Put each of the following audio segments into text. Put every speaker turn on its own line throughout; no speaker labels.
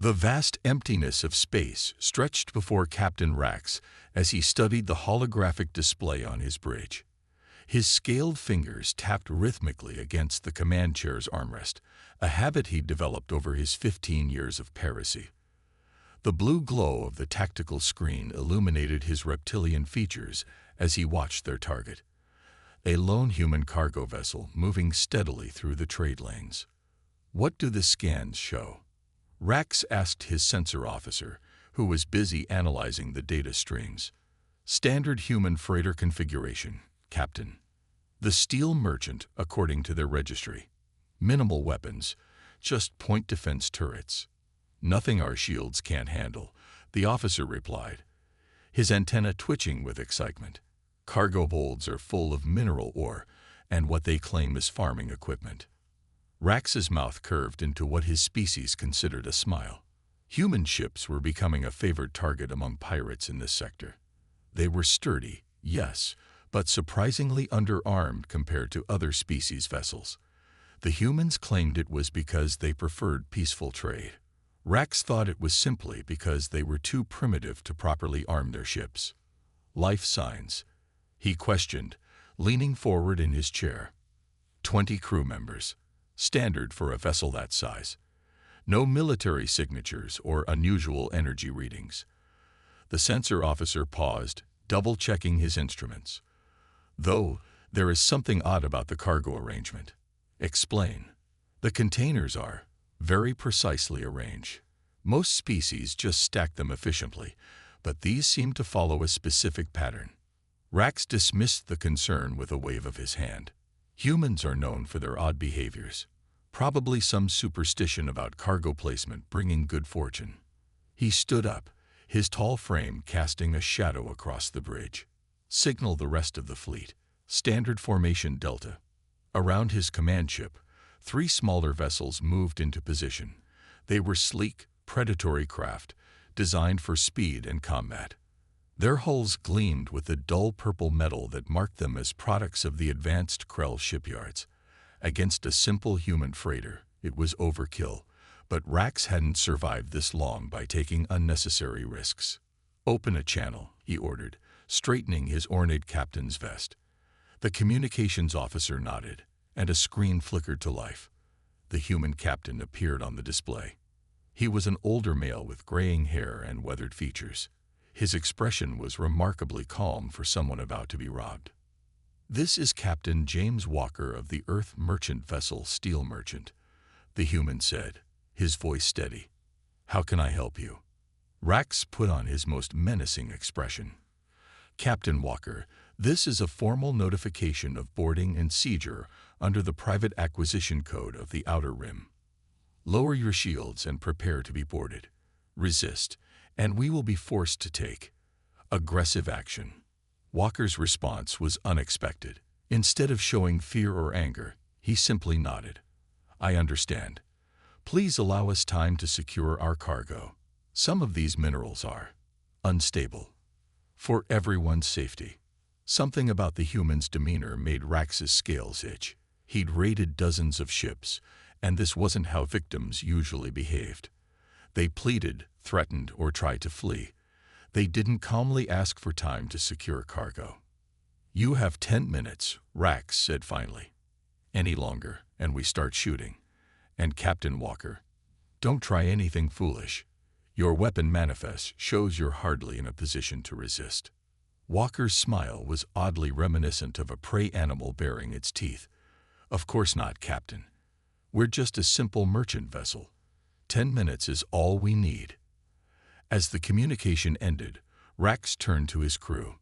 The vast emptiness of space stretched before Captain Rax as he studied the holographic display on his bridge. His scaled fingers tapped rhythmically against the command chair's armrest, a habit he'd developed over his 15 years of piracy. The blue glow of the tactical screen illuminated his reptilian features as he watched their target, a lone human cargo vessel moving steadily through the trade lanes. "What do the scans show?" Rax asked his sensor officer, who was busy analyzing the data streams. "Standard human freighter configuration, Captain. The steel merchant, according to their registry. Minimal weapons, just point defense turrets. Nothing our shields can't handle," the officer replied, his antenna twitching with excitement. "Cargo holds are full of mineral ore and what they claim is farming equipment." Rax's mouth curved into what his species considered a smile. Human ships were becoming a favored target among pirates in this sector. They were sturdy, yes, but surprisingly underarmed compared to other species' vessels. The humans claimed it was because they preferred peaceful trade. Rax thought it was simply because they were too primitive to properly arm their ships. "Life signs?" he questioned, leaning forward in his chair. 20 crew members. Standard for a vessel that size. No military signatures or unusual energy readings. The sensor officer paused, double-checking his instruments. "Though, there is something odd about the cargo arrangement." "Explain." "The containers are very precisely arranged. Most species just stack them efficiently, but these seem to follow a specific pattern." Rax dismissed the concern with a wave of his hand. Humans are known for their odd behaviors. Probably some superstition about cargo placement bringing good fortune. He stood up, his tall frame casting a shadow across the bridge. "Signal the rest of the fleet. Standard formation Delta." Around his command ship, 3 smaller vessels moved into position. They were sleek, predatory craft, designed for speed and combat. Their hulls gleamed with the dull purple metal that marked them as products of the advanced Krell shipyards. Against a simple human freighter, it was overkill, but Rax hadn't survived this long by taking unnecessary risks. "Open a channel," he ordered, straightening his ornate captain's vest. The communications officer nodded, and a screen flickered to life. The human captain appeared on the display. He was an older male with graying hair and weathered features. His expression was remarkably calm for someone about to be robbed. "This is Captain James Walker of the Earth merchant vessel Steel Merchant," the human said, his voice steady. "How can I help you?" Rax put on his most menacing expression. "Captain Walker, this is a formal notification of boarding and seizure under the Private Acquisition Code of the Outer Rim. Lower your shields and prepare to be boarded. Resist, and we will be forced to take aggressive action." Walker's response was unexpected. Instead of showing fear or anger, he simply nodded. "I understand. Please allow us time to secure our cargo. Some of these minerals are unstable. For everyone's safety." Something about the human's demeanor made Rax's scales itch. He'd raided dozens of ships, and this wasn't how victims usually behaved. They pleaded, threatened, or tried to flee. They didn't calmly ask for time to secure cargo. "You have 10 minutes, Rax said finally. "Any longer, and we start shooting. And Captain Walker, don't try anything foolish. Your weapon manifest shows you're hardly in a position to resist." Walker's smile was oddly reminiscent of a prey animal baring its teeth. "Of course not, Captain. We're just a simple merchant vessel. 10 minutes is all we need." As the communication ended, Rax turned to his crew.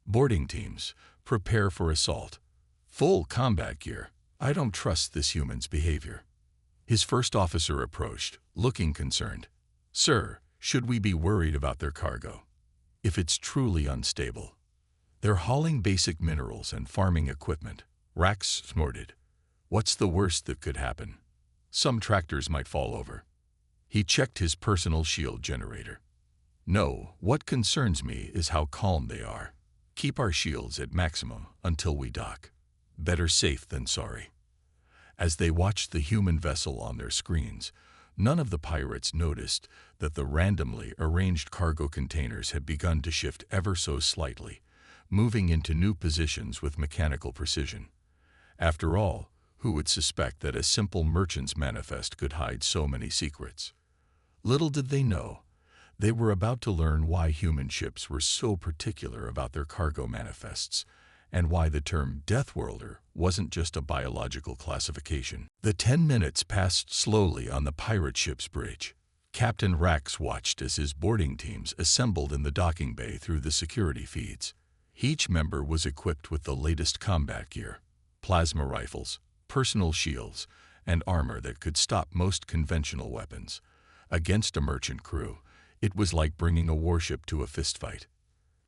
"Boarding teams, prepare for assault. Full combat gear. I don't trust this human's behavior." His first officer approached, looking concerned. "Sir, should we be worried about their cargo? If it's truly unstable." "They're hauling basic minerals and farming equipment," Rax snorted. "What's the worst that could happen? Some tractors might fall over." He checked his personal shield generator. "No, what concerns me is how calm they are. Keep our shields at maximum until we dock. Better safe than sorry." As they watched the human vessel on their screens, None of the pirates noticed that the randomly arranged cargo containers had begun to shift ever so slightly, moving into new positions with mechanical precision. After all, who would suspect that a simple merchant's manifest could hide so many secrets? Little did they know, they were about to learn why human ships were so particular about their cargo manifests, and why the term Deathworlder wasn't just a biological classification. The 10 minutes passed slowly on the pirate ship's bridge. Captain Rax watched as his boarding teams assembled in the docking bay through the security feeds. Each member was equipped with the latest combat gear, plasma rifles, personal shields, and armor that could stop most conventional weapons. Against a merchant crew, it was like bringing a warship to a fistfight.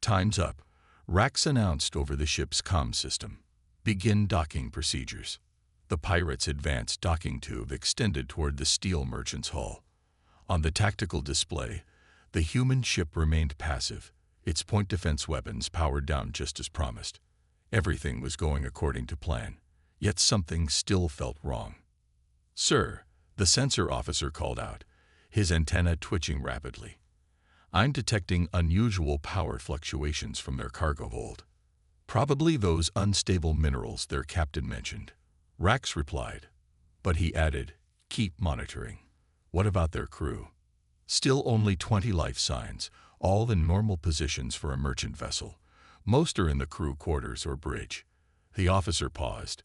"Time's up," Rax announced over the ship's comm system. "Begin docking procedures." The pirate's advanced docking tube extended toward the steel merchant's hull. On the tactical display, the human ship remained passive, its point defense weapons powered down just as promised. Everything was going according to plan, yet something still felt wrong. "Sir," the sensor officer called out, his antenna twitching rapidly. "I'm detecting unusual power fluctuations from their cargo hold. Probably those unstable minerals their captain mentioned." Rax replied, but he added, "Keep monitoring." "What about their crew?" "Still only 20 life signs, all in normal positions for a merchant vessel. Most are in the crew quarters or bridge." The officer paused,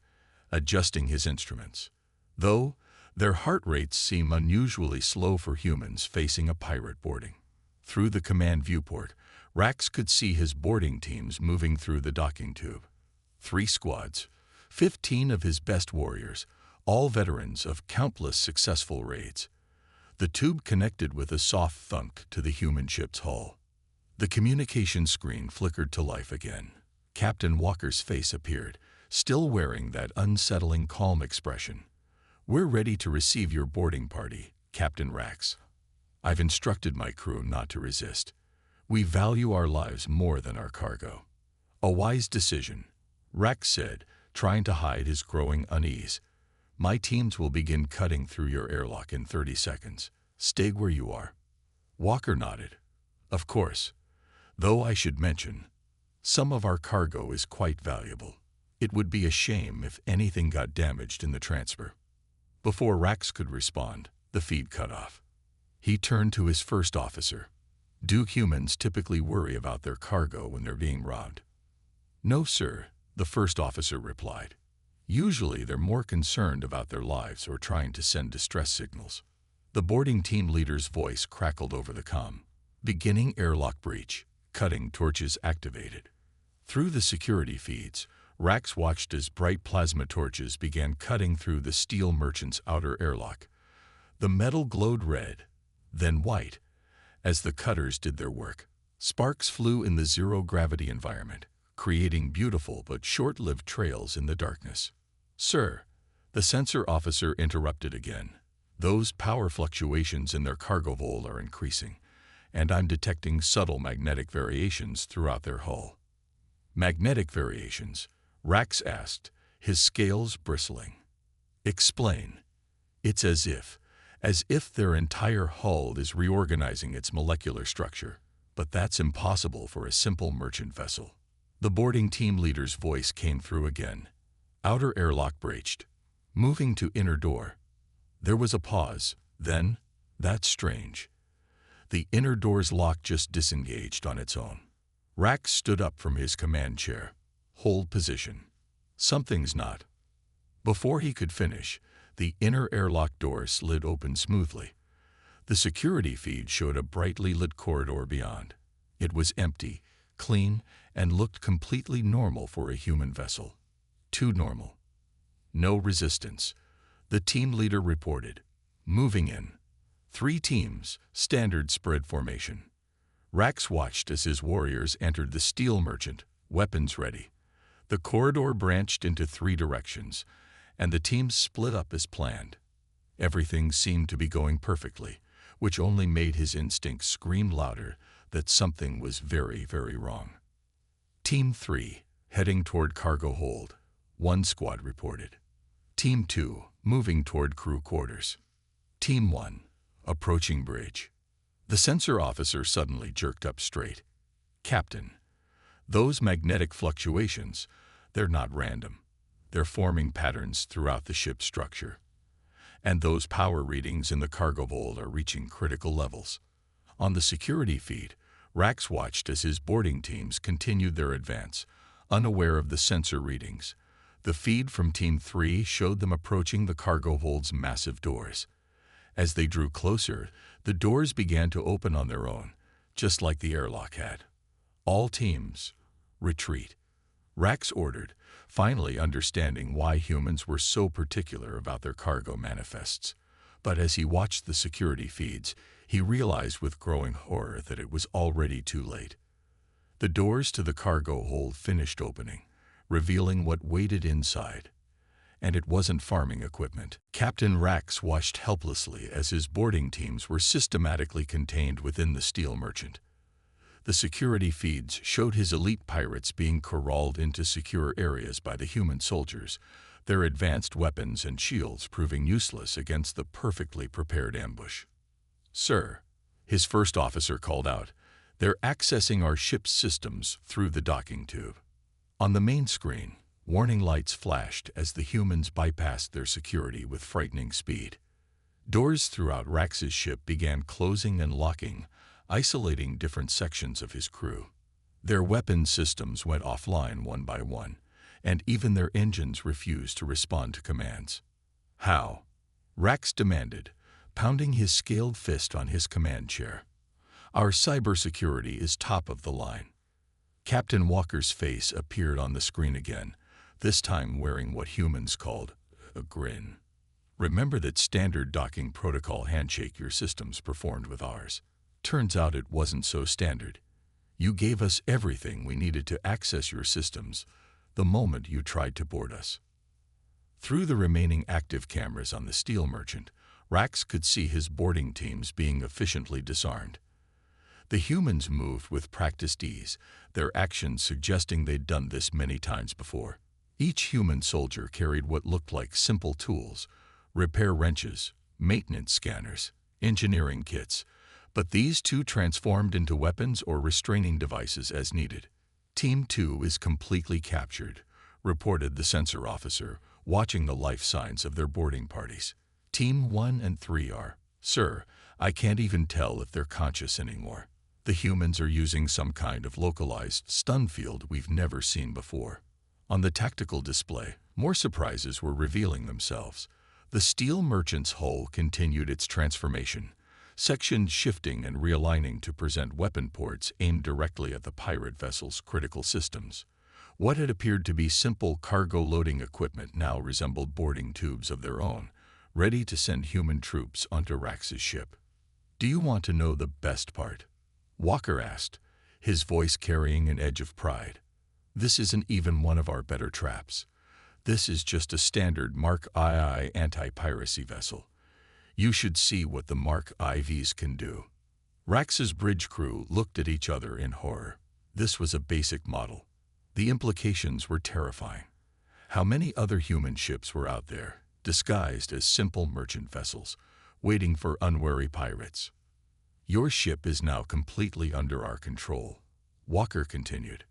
adjusting his instruments. "Though, their heart rates seem unusually slow for humans facing a pirate boarding." Through the command viewport, Rax could see his boarding teams moving through the docking tube. 3 squads, 15 of his best warriors, all veterans of countless successful raids. The tube connected with a soft thunk to the human ship's hull. The communication screen flickered to life again. Captain Walker's face appeared, still wearing that unsettling calm expression. "We're ready to receive your boarding party, Captain Rax. I've instructed my crew not to resist. We value our lives more than our cargo." "A wise decision," Rax said, trying to hide his growing unease. "My teams will begin cutting through your airlock in 30 seconds. Stay where you are." Walker nodded. "Of course. Though I should mention, some of our cargo is quite valuable. It would be a shame if anything got damaged in the transfer." Before Rax could respond, the feed cut off. He turned to his first officer. "Do humans typically worry about their cargo when they're being robbed?" "No, sir," the first officer replied. "Usually they're more concerned about their lives or trying to send distress signals." The boarding team leader's voice crackled over the comm. "Beginning airlock breach. Cutting torches activated." Through the security feeds, Rax watched as bright plasma torches began cutting through the steel merchant's outer airlock. The metal glowed red, then white, as the cutters did their work. Sparks flew in the zero-gravity environment, creating beautiful but short-lived trails in the darkness. "Sir," the sensor officer interrupted again. "Those power fluctuations in their cargo hold are increasing, and I'm detecting subtle magnetic variations throughout their hull." "Magnetic variations?" Rax asked, his scales bristling. "Explain." "It's as if their entire hull is reorganizing its molecular structure, but that's impossible for a simple merchant vessel." The boarding team leader's voice came through again. "Outer airlock breached. Moving to inner door." There was a pause, then, "That's strange. The inner door's lock just disengaged on its own." Rax stood up from his command chair. "Hold position. Something's not." Before he could finish, the inner airlock door slid open smoothly. The security feed showed a brightly lit corridor beyond. It was empty, clean, and looked completely normal for a human vessel. Too normal. "No resistance," the team leader reported. "Moving in." 3 teams, standard spread formation. Rax watched as his warriors entered the steel merchant, weapons ready. The corridor branched into 3 directions, and the teams split up as planned. Everything seemed to be going perfectly, which only made his instincts scream louder that something was very, very wrong. "Team 3, heading toward cargo hold," 1 squad reported. "Team 2, moving toward crew quarters." "Team 1, Approaching bridge. The sensor officer suddenly jerked up straight. Captain, those magnetic fluctuations, they're not random. They're forming patterns throughout the ship's structure. And those power readings in the cargo hold are reaching critical levels. On the security feed, Rax watched as his boarding teams continued their advance, unaware of the sensor readings. The feed from Team 3 showed them approaching the cargo hold's massive doors. As they drew closer, the doors began to open on their own, just like the airlock had. All teams, retreat. Rax ordered, finally understanding why humans were so particular about their cargo manifests. But as he watched the security feeds, he realized with growing horror that it was already too late. The doors to the cargo hold finished opening, revealing what waited inside. And it wasn't farming equipment. Captain Rax watched helplessly as his boarding teams were systematically contained within the steel merchant. The security feeds showed his elite pirates being corralled into secure areas by the human soldiers, their advanced weapons and shields proving useless against the perfectly prepared ambush. "Sir," his first officer called out, "they're accessing our ship's systems through the docking tube." On the main screen, warning lights flashed as the humans bypassed their security with frightening speed. Doors throughout Rax's ship began closing and locking, isolating different sections of his crew. Their weapon systems went offline one by one, and even their engines refused to respond to commands. "How?" Rax demanded, pounding his scaled fist on his command chair. "Our cybersecurity is top of the line." Captain Walker's face appeared on the screen again, this time wearing what humans called a grin. "Remember that standard docking protocol handshake your systems performed with ours? Turns out it wasn't so standard. You gave us everything we needed to access your systems the moment you tried to board us." Through the remaining active cameras on the steel merchant, Rax could see his boarding teams being efficiently disarmed. The humans moved with practiced ease, their actions suggesting they'd done this many times before. Each human soldier carried what looked like simple tools, repair wrenches, maintenance scanners, engineering kits, but these too transformed into weapons or restraining devices as needed. "Team 2 is completely captured," reported the sensor officer, watching the life signs of their boarding parties. "Team 1 and 3 are, sir, I can't even tell if they're conscious anymore. The humans are using some kind of localized stun field we've never seen before." On the tactical display, more surprises were revealing themselves. The steel merchant's hull continued its transformation, sections shifting and realigning to present weapon ports aimed directly at the pirate vessel's critical systems. What had appeared to be simple cargo loading equipment now resembled boarding tubes of their own, ready to send human troops onto Rax's ship. "Do you want to know the best part?" Walker asked, his voice carrying an edge of pride. "This isn't even one of our better traps. This is just a standard Mark II anti-piracy vessel. You should see what the Mark IVs can do." Rax's bridge crew looked at each other in horror. This was a basic model. The implications were terrifying. How many other human ships were out there, disguised as simple merchant vessels, waiting for unwary pirates? "Your ship is now completely under our control," Walker continued.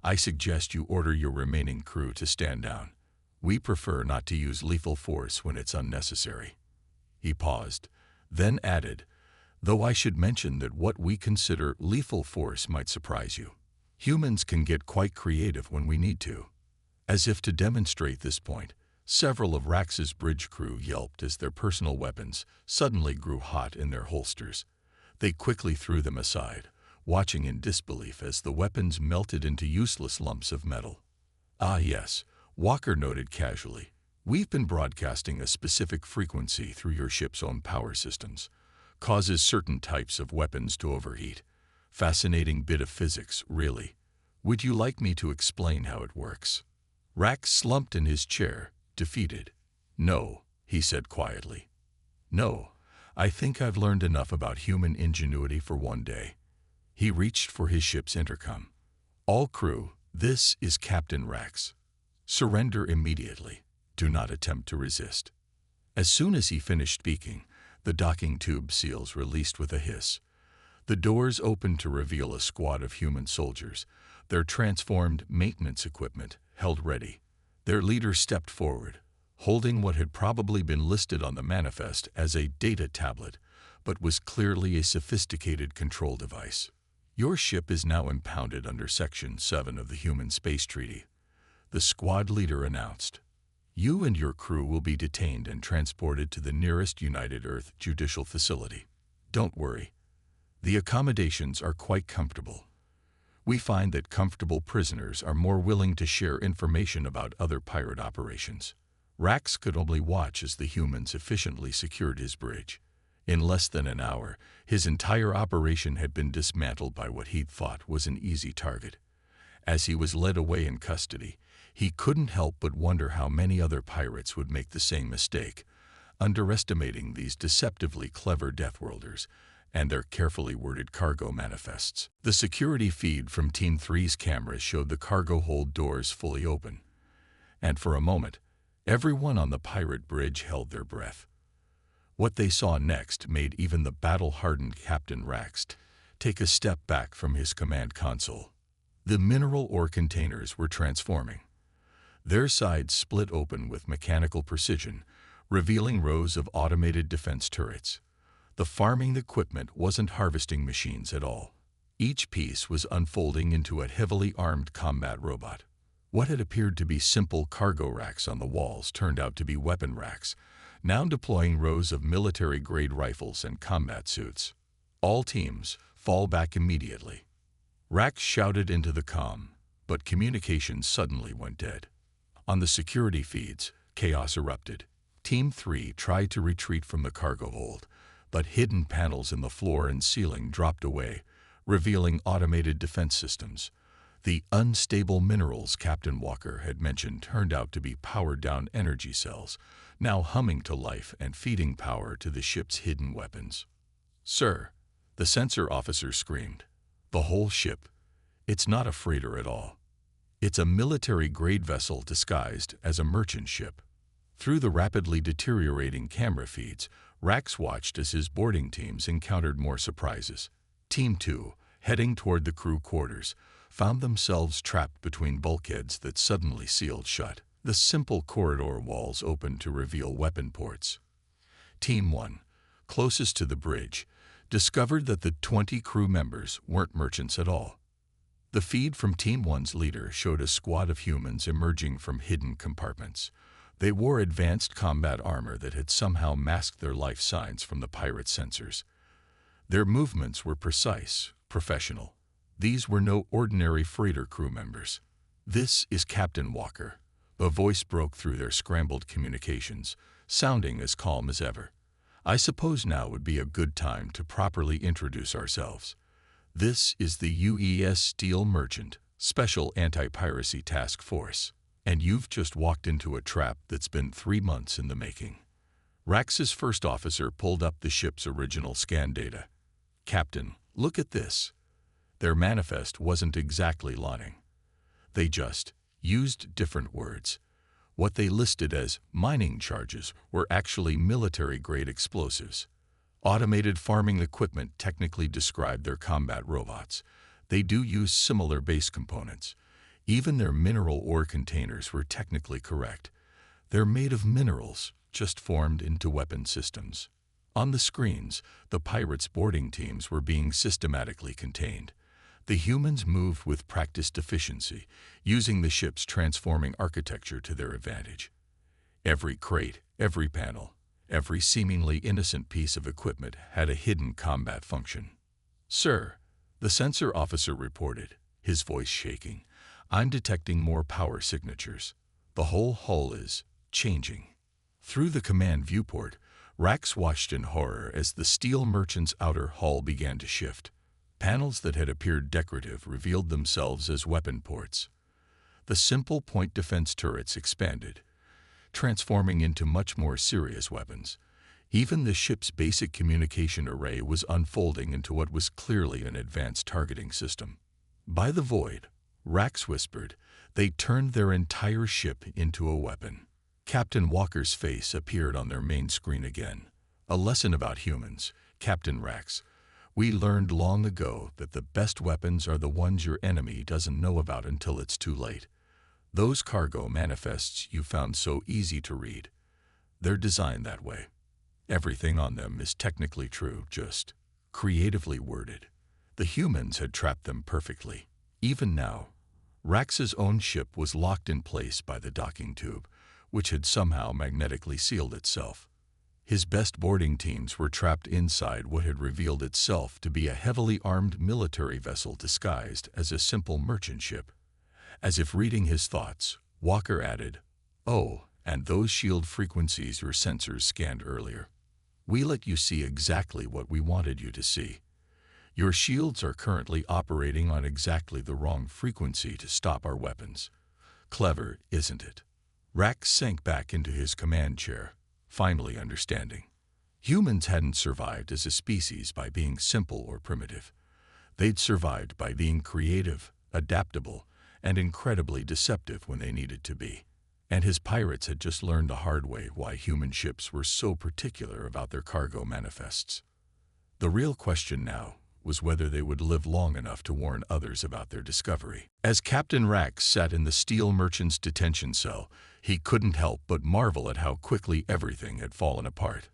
"I suggest you order your remaining crew to stand down. We prefer not to use lethal force when it's unnecessary." He paused, then added, "Though I should mention that what we consider lethal force might surprise you. Humans can get quite creative when we need to." As if to demonstrate this point, several of Rax's bridge crew yelped as their personal weapons suddenly grew hot in their holsters. They quickly threw them aside, watching in disbelief as the weapons melted into useless lumps of metal. "Ah yes," Walker noted casually, "we've been broadcasting a specific frequency through your ship's own power systems. Causes certain types of weapons to overheat. Fascinating bit of physics, really. Would you like me to explain how it works?" Rax slumped in his chair, defeated. "No," he said quietly. "No, I think I've learned enough about human ingenuity for one day." He reached for his ship's intercom. "All crew, this is Captain Rax. Surrender immediately. Do not attempt to resist." As soon as he finished speaking, The docking tube seals released with a hiss. The doors opened to reveal a squad of human soldiers, their transformed maintenance equipment held ready. Their leader stepped forward, holding what had probably been listed on the manifest as a data tablet, but was clearly a sophisticated control device. Your ship is now impounded under Section 7 of the Human Space Treaty, the squad leader announced. You and your crew will be detained and transported to the nearest United Earth judicial facility. Don't worry. The accommodations are quite comfortable. We find that comfortable prisoners are more willing to share information about other pirate operations. Rax could only watch as the humans efficiently secured his bridge. In less than an hour, his entire operation had been dismantled by what he thought was an easy target. As he was led away in custody, he couldn't help but wonder how many other pirates would make the same mistake, underestimating these deceptively clever Deathworlders and their carefully worded cargo manifests. The security feed from Team 3's cameras showed the cargo hold doors fully open, and for a moment, everyone on the pirate bridge held their breath. What they saw next made even the battle-hardened Captain Rax take a step back from his command console. The mineral ore containers were transforming. Their sides split open with mechanical precision, revealing rows of automated defense turrets. The farming equipment wasn't harvesting machines at all. Each piece was unfolding into a heavily armed combat robot. What had appeared to be simple cargo racks on the walls turned out to be weapon racks, now deploying rows of military-grade rifles and combat suits. All teams, fall back immediately. Rax shouted into the comm, but communications suddenly went dead. On the security feeds, chaos erupted. Team 3 tried to retreat from the cargo hold, but hidden panels in the floor and ceiling dropped away, revealing automated defense systems. The unstable minerals Captain Walker had mentioned turned out to be powered-down energy cells, now humming to life and feeding power to the ship's hidden weapons. "Sir," the sensor officer screamed. "The whole ship. It's not a freighter at all. It's a military-grade vessel disguised as a merchant ship." Through the rapidly deteriorating camera feeds, Rax watched as his boarding teams encountered more surprises. Team 2, heading toward the crew quarters, found themselves trapped between bulkheads that suddenly sealed shut. The simple corridor walls opened to reveal weapon ports. Team 1, closest to the bridge, discovered that the 20 crew members weren't merchants at all. The feed from Team 1's leader showed a squad of humans emerging from hidden compartments. They wore advanced combat armor that had somehow masked their life signs from the pirate sensors. Their movements were precise, professional. These were no ordinary freighter crew members. "This is Captain Walker." A voice broke through their scrambled communications, sounding as calm as ever. "I suppose now would be a good time to properly introduce ourselves. This is the UES Steel Merchant Special Anti-Piracy Task Force. And you've just walked into a trap that's been 3 months in the making." Rax's first officer pulled up the ship's original scan data. "Captain, look at this." Their manifest wasn't exactly lauding. They just used different words. What they listed as mining charges were actually military-grade explosives. Automated farming equipment technically described their combat robots. They do use similar base components. Even their mineral ore containers were technically correct. They're made of minerals, just formed into weapon systems. On the screens, the pirates' boarding teams were being systematically contained. The humans moved with practiced efficiency, using the ship's transforming architecture to their advantage. Every crate, every panel, every seemingly innocent piece of equipment had a hidden combat function. "Sir," the sensor officer reported, his voice shaking, "I'm detecting more power signatures. The whole hull is changing." Through the command viewport, Rax watched in horror as the steel merchant's outer hull began to shift. Panels that had appeared decorative revealed themselves as weapon ports. The simple point defense turrets expanded, transforming into much more serious weapons. Even the ship's basic communication array was unfolding into what was clearly an advanced targeting system. By the void, Rax whispered, they turned their entire ship into a weapon. Captain Walker's face appeared on their main screen again, A lesson about humans, Captain Rex. We learned long ago that the best weapons are the ones your enemy doesn't know about until it's too late. Those cargo manifests you found so easy to read, they're designed that way. Everything on them is technically true, just creatively worded. The humans had trapped them perfectly. Even now, Rax's own ship was locked in place by the docking tube, which had somehow magnetically sealed itself. His best boarding teams were trapped inside what had revealed itself to be a heavily armed military vessel disguised as a simple merchant ship. As if reading his thoughts, Walker added, "Oh, and those shield frequencies your sensors scanned earlier. We let you see exactly what we wanted you to see. Your shields are currently operating on exactly the wrong frequency to stop our weapons. Clever, isn't it?" Rax sank back into his command chair, finally understanding. Humans hadn't survived as a species by being simple or primitive. They'd survived by being creative, adaptable, and incredibly deceptive when they needed to be. And his pirates had just learned the hard way why human ships were so particular about their cargo manifests. The real question now was whether they would live long enough to warn others about their discovery. As Captain Rax sat in the steel merchant's detention cell, he couldn't help but marvel at how quickly everything had fallen apart.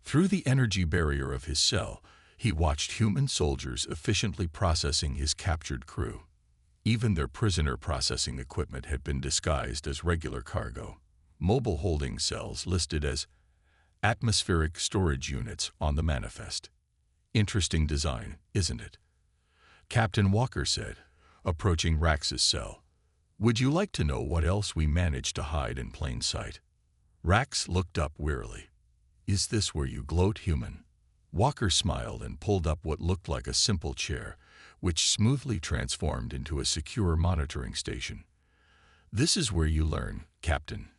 Through the energy barrier of his cell, he watched human soldiers efficiently processing his captured crew. Even their prisoner processing equipment had been disguised as regular cargo. Mobile holding cells listed as atmospheric storage units on the manifest. Interesting design, isn't it? Captain Walker said, approaching Rax's cell. "Would you like to know what else we managed to hide in plain sight?" Rax looked up wearily. "Is this where you gloat, human?" Walker smiled and pulled up what looked like a simple chair, which smoothly transformed into a secure monitoring station. "This is where you learn, Captain.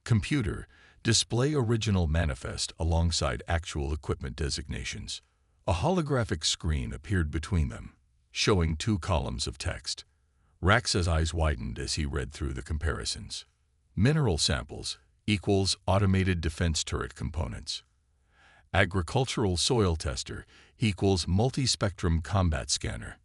Computer, display original manifest alongside actual equipment designations." A holographic screen appeared between them, showing 2 columns of text. Rax's eyes widened as he read through the comparisons. Mineral samples equals automated defense turret components. Agricultural soil tester equals multi-spectrum combat scanner.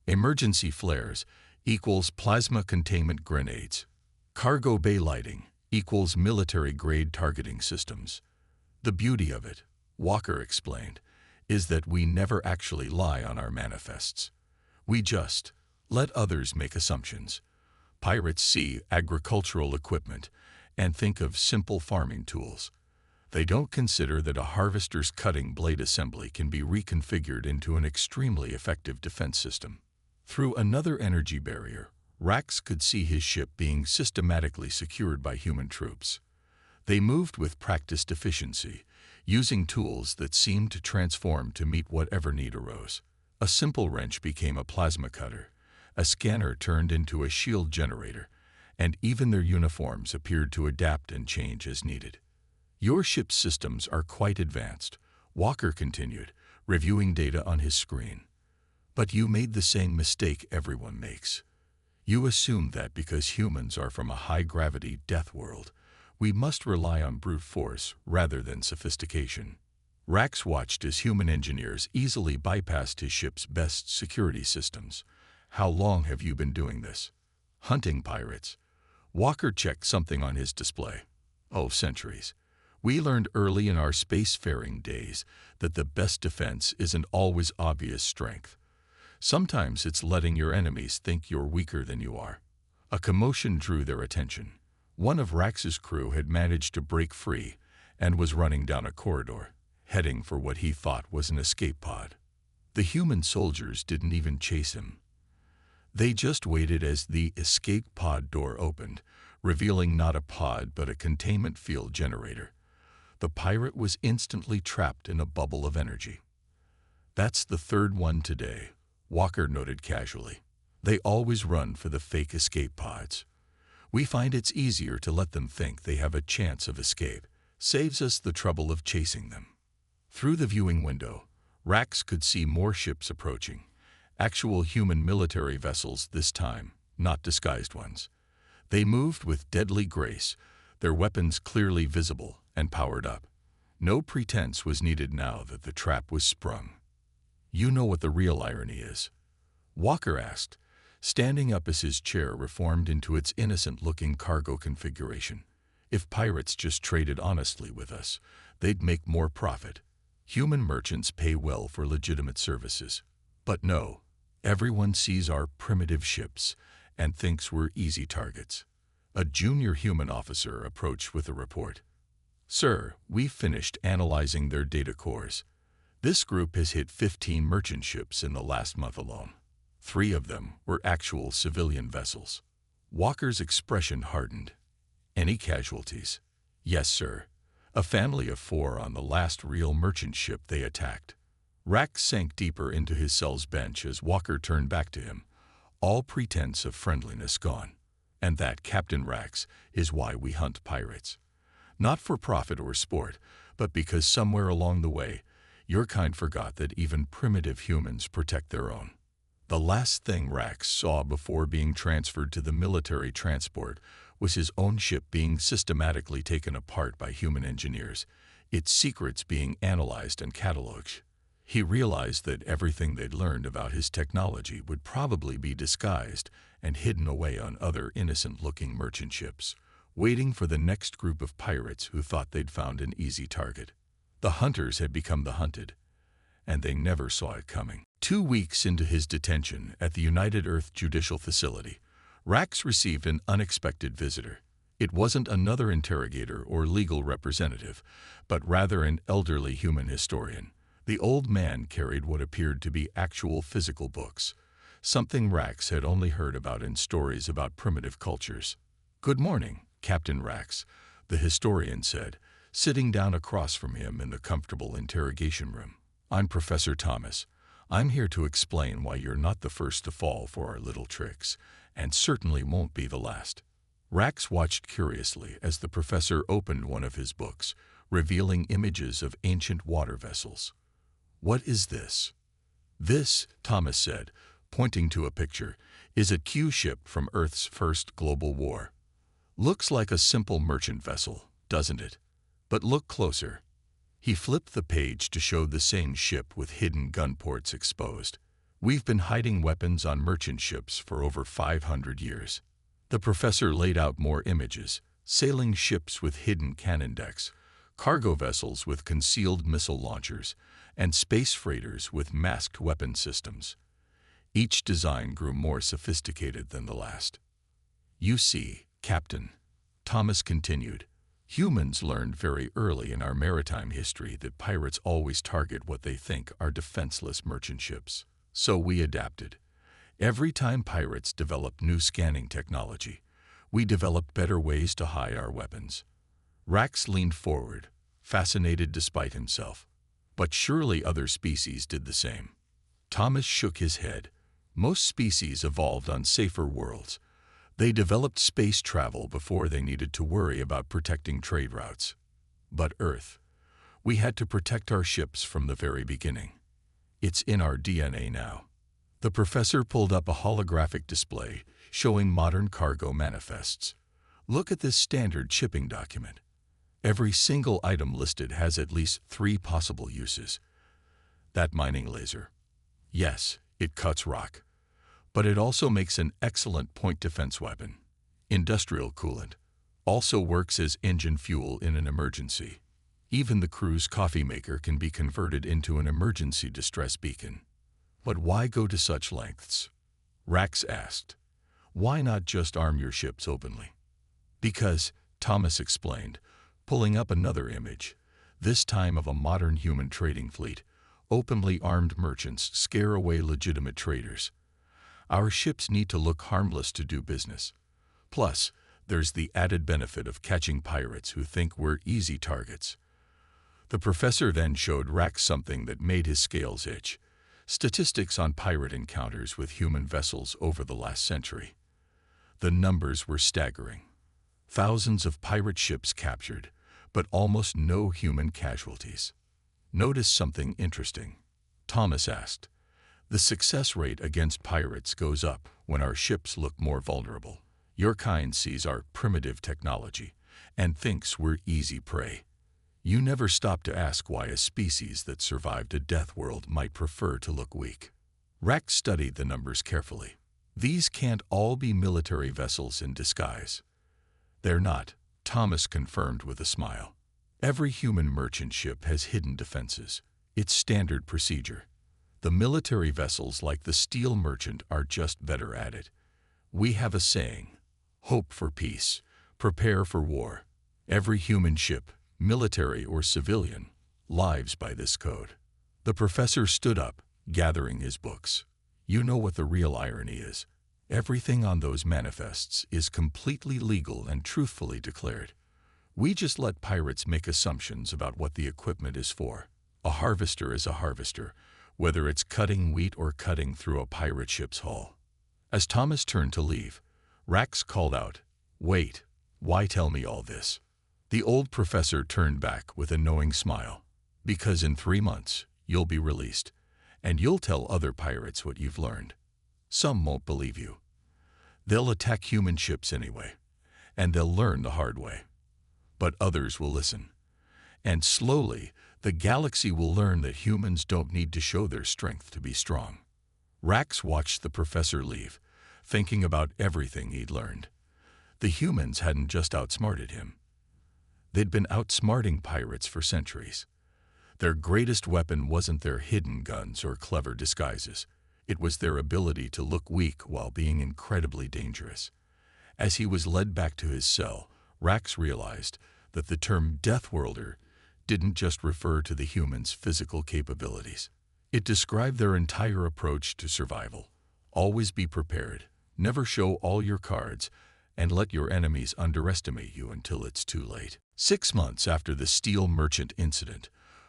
Emergency flares equals plasma containment grenades. Cargo bay lighting equals military-grade targeting systems. The beauty of it, Walker explained, is that we never actually lie on our manifests. We just let others make assumptions. Pirates see agricultural equipment and think of simple farming tools. They don't consider that a harvester's cutting blade assembly can be reconfigured into an extremely effective defense system. Through another energy barrier, Rax could see his ship being systematically secured by human troops. They moved with practiced efficiency, using tools that seemed to transform to meet whatever need arose. A simple wrench became a plasma cutter, a scanner turned into a shield generator, and even their uniforms appeared to adapt and change as needed. "Your ship's systems are quite advanced," Walker continued, reviewing data on his screen. "But you made the same mistake everyone makes. You assumed that because humans are from a high-gravity death world, we must rely on brute force rather than sophistication." Rax watched as human engineers easily bypassed his ship's best security systems. "How long have you been doing this?" "Hunting pirates." Walker checked something on his display. "Oh, centuries. We learned early in our spacefaring days that the best defense isn't always obvious strength. Sometimes it's letting your enemies think you're weaker than you are." A commotion drew their attention. One of Rax's crew had managed to break free and was running down a corridor, heading for what he thought was an escape pod. The human soldiers didn't even chase him. They just waited as the escape pod door opened, revealing not a pod but a containment field generator. The pirate was instantly trapped in a bubble of energy. "That's the 3rd one today," Walker noted casually. "They always run for the fake escape pods. We find it's easier to let them think they have a chance of escape. Saves us the trouble of chasing them." Through the viewing window, Rax could see more ships approaching. Actual human military vessels this time, not disguised ones. They moved with deadly grace, their weapons clearly visible and powered up. No pretense was needed now that the trap was sprung. You know what the real irony is? Walker asked, standing up as his chair reformed into its innocent-looking cargo configuration. If pirates just traded honestly with us, they'd make more profit. Human merchants pay well for legitimate services. But no, everyone sees our primitive ships and thinks we're easy targets. A junior human officer approached with a report. Sir, we've finished analyzing their data cores. This group has hit 15 merchant ships in the last month alone. 3 of them were actual civilian vessels. Walker's expression hardened. Any casualties? Yes, sir. A family of 4 on the last real merchant ship they attacked. Rax sank deeper into his cell's bench as Walker turned back to him, all pretense of friendliness gone. And that, Captain Rax, is why we hunt pirates. Not for profit or sport, but because somewhere along the way, your kind forgot that even primitive humans protect their own. The last thing Rax saw before being transferred to the military transport was his own ship being systematically taken apart by human engineers, its secrets being analyzed and cataloged. He realized that everything they'd learned about his technology would probably be disguised and hidden away on other innocent-looking merchant ships, waiting for the next group of pirates who thought they'd found an easy target. The hunters had become the hunted, and they never saw it coming. 2 weeks into his detention at the United Earth Judicial Facility, Rax received an unexpected visitor. It wasn't another interrogator or legal representative, but rather an elderly human historian. The old man carried what appeared to be actual physical books, something Rax had only heard about in stories about primitive cultures. "Good morning, Captain Rax," the historian said, sitting down across from him in the comfortable interrogation room. "I'm Professor Thomas. I'm here to explain why you're not the first to fall for our little tricks, and certainly won't be the last." Rax watched curiously as the professor opened one of his books, revealing images of ancient water vessels. "What is this?" "This," Thomas said, pointing to a picture, "is a Q ship from Earth's first global war. Looks like a simple merchant vessel, doesn't it? But look closer." He flipped the page to show the same ship with hidden gun ports exposed. "We've been hiding weapons on merchant ships for over 500 years. The professor laid out more images: sailing ships with hidden cannon decks, cargo vessels with concealed missile launchers, and space freighters with masked weapon systems. Each design grew more sophisticated than the last. "You see, Captain," Thomas continued, "humans learned very early in our maritime history that pirates always target what they think are defenseless merchant ships. So we adapted. Every time pirates developed new scanning technology, we developed better ways to hide our weapons." Rax leaned forward, fascinated despite himself. "But surely other species did the same." Thomas shook his head. "Most species evolved on safer worlds. They developed space travel before they needed to worry about protecting trade routes. But Earth, we had to protect our ships from the very beginning. It's in our DNA now." The professor pulled up a holographic display showing modern cargo manifests. "Look at this standard shipping document. Every single item listed has at least 3 possible uses. That mining laser. Yes, it cuts rock. But it also makes an excellent point defense weapon. Industrial coolant. Also works as engine fuel in an emergency. Even the crew's coffee maker can be converted into an emergency distress beacon." "But why go to such lengths?" Rax asked. "Why not just arm your ships openly?" "Because," Thomas explained, pulling up another image, this time of a modern human trading fleet, "openly armed merchants scare away legitimate traders. Our ships need to look harmless to do business. Plus, there's the added benefit of catching pirates who think we're easy targets." The professor then showed Rax something that made his scales itch: statistics on pirate encounters with human vessels over the last century. The numbers were staggering. Thousands of pirate ships captured, but almost no human casualties. "Notice something interesting?" Thomas asked. "The success rate against pirates goes up when our ships look more vulnerable. Your kind sees our primitive technology and thinks we're easy prey. You never stop to ask why a species that survived a death world might prefer to look weak. Rex studied the numbers carefully. These can't all be military vessels in disguise. They're not, Thomas confirmed with a smile. Every human merchant ship has hidden defenses. It's standard procedure. The military vessels like the steel merchant are just better at it. We have a saying, hope for peace, prepare for war. Every human ship, military or civilian, lives by this code. The professor stood up, gathering his books. You know what the real irony is. Everything on those manifests is completely legal and truthfully declared. We just let pirates make assumptions about what the equipment is for. A harvester is a harvester, whether it's cutting wheat or cutting through a pirate ship's hull. As Thomas turned to leave, Rax called out, "Wait, why tell me all this?" The old professor turned back with a knowing smile. "Because in 3 months, you'll be released, and you'll tell other pirates what you've learned. Some won't believe you. They'll attack human ships anyway, and they'll learn the hard way. But others will listen. And slowly, the galaxy will learn that humans don't need to show their strength to be strong." Rax watched the professor leave, thinking about everything he'd learned. The humans hadn't just outsmarted him. They'd been outsmarting pirates for centuries. Their greatest weapon wasn't their hidden guns or clever disguises. It was their ability to look weak while being incredibly dangerous. As he was led back to his cell, Rax realized that the term Deathworlder didn't just refer to the humans' physical capabilities. It described their entire approach to survival. Always be prepared, never show all your cards, and let your enemies underestimate you until it's too late. 6 months after the steel merchant incident,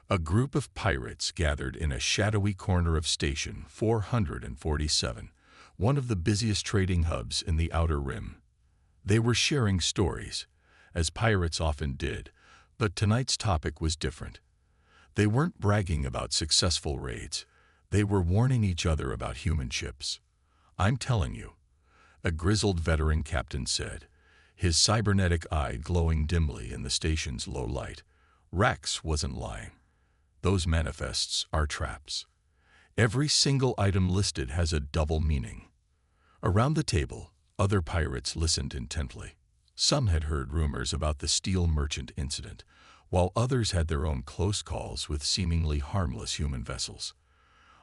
a group of pirates gathered in a shadowy corner of Station 447, one of the busiest trading hubs in the Outer Rim. They were sharing stories, as pirates often did, but tonight's topic was different. They weren't bragging about successful raids. They were warning each other about human ships. "I'm telling you," a grizzled veteran captain said, his cybernetic eye glowing dimly in the station's low light. Rax wasn't lying. Those manifests are traps. Every single item listed has a double meaning. Around the table, other pirates listened intently. Some had heard rumors about the steel merchant incident, while others had their own close calls with seemingly harmless human vessels.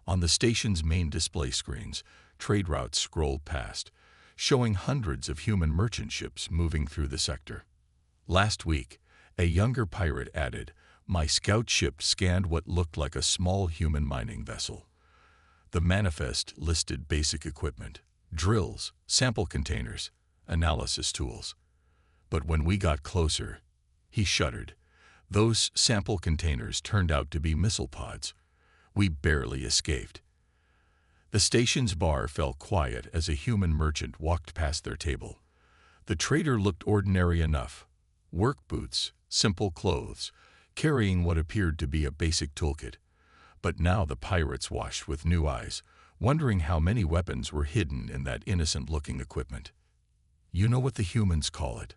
On the station's main display screens, trade routes scrolled past, showing hundreds of human merchant ships moving through the sector. Last week, a younger pirate added, "My scout ship scanned what looked like a small human mining vessel." The manifest listed basic equipment, drills, sample containers, analysis tools. But when we got closer, he shuddered. Those sample containers turned out to be missile pods. We barely escaped. The station's bar fell quiet as a human merchant walked past their table. The trader looked ordinary enough. Work boots, simple clothes, carrying what appeared to be a basic toolkit. But now the pirates watched with new eyes, wondering how many weapons were hidden in that innocent-looking equipment. "You know what the humans call it?"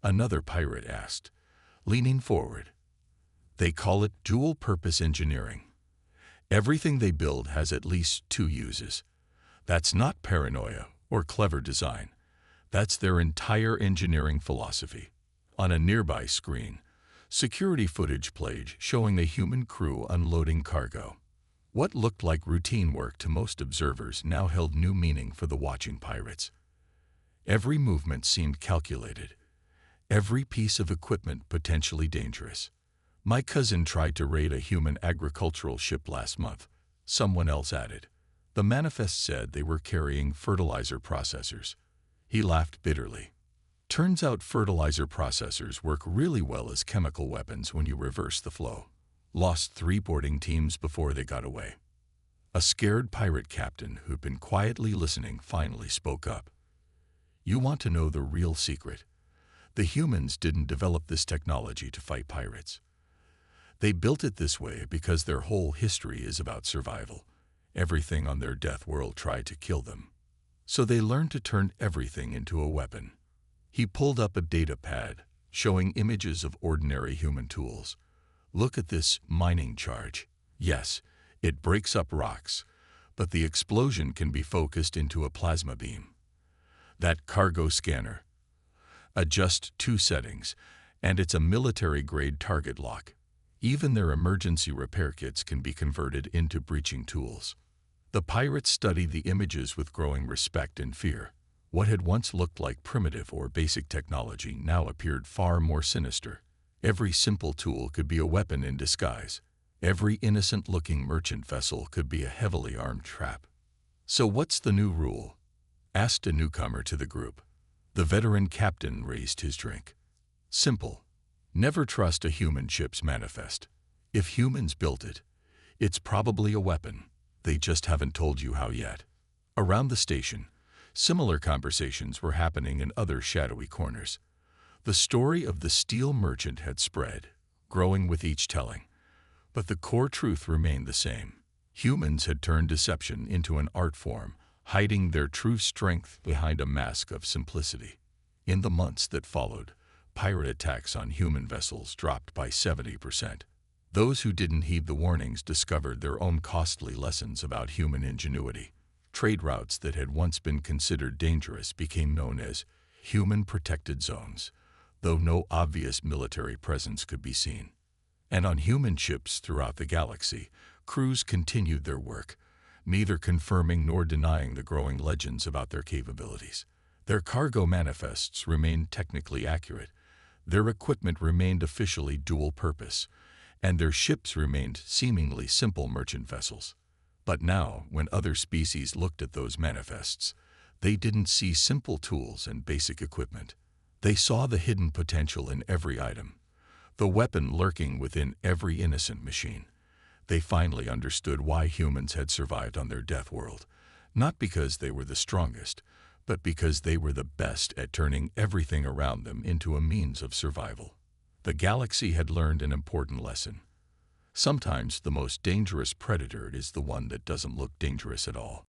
another pirate asked, leaning forward. "They call it dual-purpose engineering. Everything they build has at least 2 uses. That's not paranoia or clever design. That's their entire engineering philosophy." On a nearby screen, security footage played showing the human crew unloading cargo. What looked like routine work to most observers now held new meaning for the watching pirates. Every movement seemed calculated. Every piece of equipment potentially dangerous. "My cousin tried to raid a human agricultural ship last month," someone else added. The manifest said they were carrying fertilizer processors. He laughed bitterly. Turns out fertilizer processors work really well as chemical weapons when you reverse the flow. Lost 3 boarding teams before they got away. A scared pirate captain who'd been quietly listening finally spoke up. "You want to know the real secret? The humans didn't develop this technology to fight pirates. They built it this way because their whole history is about survival. Everything on their death world tried to kill them. So they learned to turn everything into a weapon." He pulled up a data pad, showing images of ordinary human tools. Look at this mining charge. Yes, it breaks up rocks, but the explosion can be focused into a plasma beam. That cargo scanner. Adjust 2 settings, and it's a military-grade target lock. Even their emergency repair kits can be converted into breaching tools. The pirates studied the images with growing respect and fear. What had once looked like primitive or basic technology now appeared far more sinister. Every simple tool could be a weapon in disguise. Every innocent-looking merchant vessel could be a heavily armed trap. "So what's the new rule?" asked a newcomer to the group. The veteran captain raised his drink. "Simple. Never trust a human ship's manifest. If humans built it, it's probably a weapon. They just haven't told you how yet." Around the station, similar conversations were happening in other shadowy corners. The story of the steel merchant had spread, growing with each telling. But the core truth remained the same. Humans had turned deception into an art form, hiding their true strength behind a mask of simplicity. In the months that followed, pirate attacks on human vessels dropped by 70%. Those who didn't heed the warnings discovered their own costly lessons about human ingenuity. Trade routes that had once been considered dangerous became known as human-protected zones, though no obvious military presence could be seen. And on human ships throughout the galaxy, crews continued their work, neither confirming nor denying the growing legends about their capabilities. Their cargo manifests remained technically accurate, their equipment remained officially dual-purpose, and their ships remained seemingly simple merchant vessels. But now, when other species looked at those manifests, they didn't see simple tools and basic equipment. They saw the hidden potential in every item, the weapon lurking within every innocent machine. They finally understood why humans had survived on their death world, not because they were the strongest, but because they were the best at turning everything around them into a means of survival. The galaxy had learned an important lesson. Sometimes the most dangerous predator is the one that doesn't look dangerous at all.